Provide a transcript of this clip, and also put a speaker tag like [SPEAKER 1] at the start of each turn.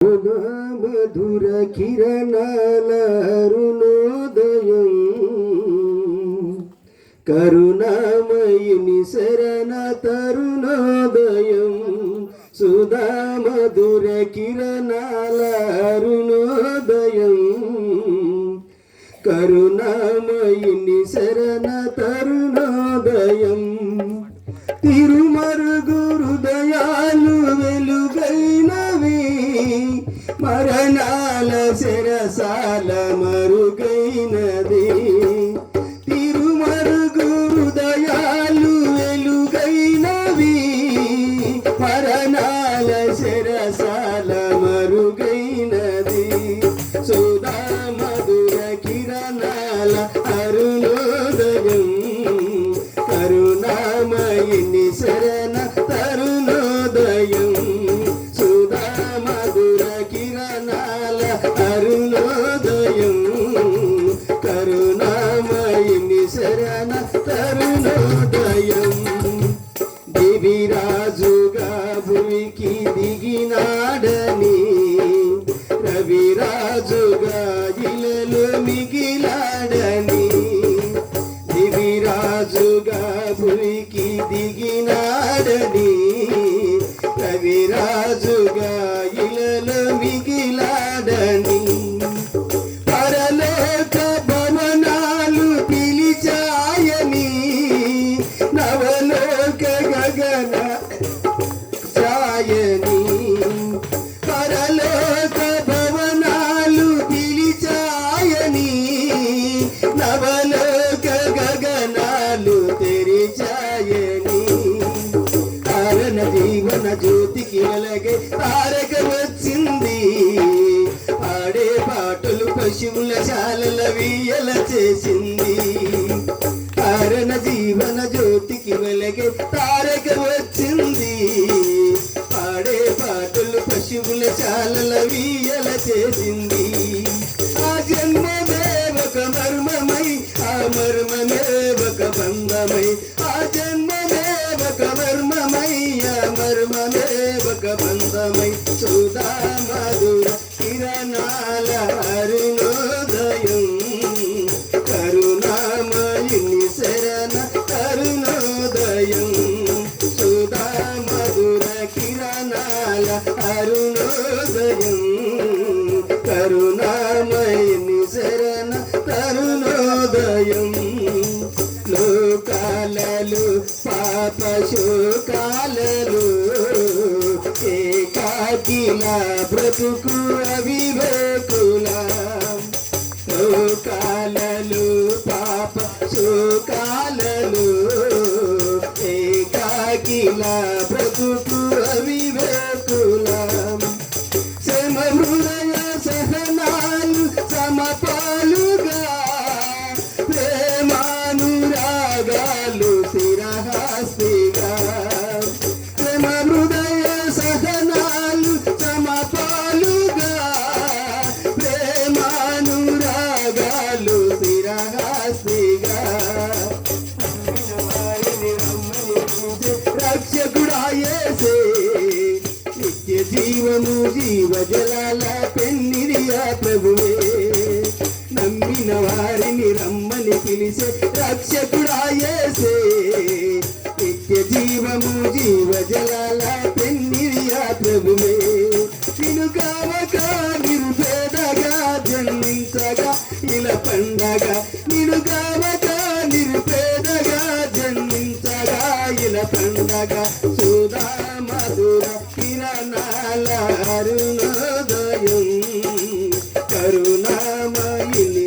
[SPEAKER 1] మధుర కిరణాల అరుణోదయం కరుణామయుని శరణ తరుణోదయం సుధా మధుర కిరణాల అరుణోదయం కరుణామయుని శరణ తరుణోదయం తిరుమరుగు హృదయాలు వెలుగైనవి మరణాల శరసాల మరుగైనది తిరుమరుగు హృదయాలు వెలుగైనవి మరణాల శరసాల మరుగైనది సుధా మధుర కిరణాల అరుణోదయం కరుణామయిని శరణ తరుణోదయం సుధా మధుర కిరణాల అరుణోదయం కరుణామయిని శరణ తరుణోదయం దివిరాజుగా భూమికి దిగినాడని రవిరాజుగా ఇలలో మిగిలాడని దివిరాజుగా భూమికి దిగినాడని రవిరాజుగా ఇలలో మిగిలాడని పరలోక భవనాలు పిలిచాయని నవలోక గగన చాయని పరలోక భవనాలు పిలిచాయని నవలోక గగనాలు తెరిచాయని కారణ జీవన జ్యోతికి వెలగే తారక వచ్చింది పాడే పాటలు పశువుల శాలల వీయల చేసింది కారణ జీవన జ్యోతికి వెలగే తారక వచ్చింది పాడే పాటలు పశువుల శాలల వీయల చేసింది ఆ జన్మమే ఒక మర్మమై ఆ మర్మమే ఒక బంధమై ఆ జన్మమే ఒక మర్మమై ఆ మర్మమే ఒక బంధమై సుధా మధుర కిరణాల అరుణోదయం కరుణామయుని శరణ తరుణోదయం సుధా మధుర కిరణాల అరుణోదయం కరుణామయుని శరణ తరుణోదయం లోకాలలో పాప శోకాలలో ఏకాకిలా బ్రతుకు అవివేకులా లోకాలలో పాప శోకాలలో ఏకాకిలా బ్రతుకు అవివేకులా శ్రమ హృదయ సహనాలు సమపాలుగా ప్రేమానురాగాలు శిరహాస్తిగా శ్రమ హృదయ సహనాలు సమపాలుగా ప్రేమానురాగాలు శిరహాస్తిగా రక్షకుడాయేసే నిత్య జీవము జీవ జలాల పెన్నిరియా ప్రభువే నమ్మిన వారిని రమ్మని పిలిసే రక్షకుడాయేసే నిత్య జీవము జీవ జలాల పెన్నిరియా ప్రభువే నిన్ను కావక నిరుపేదగా జన్మించగా ఇలా పండగ నిన్ను కావక నిరుపేదగా జన్మించగా ఇలా పండగ సుధా మధుర కిరణాల అరుణోదయం కరుణామయుని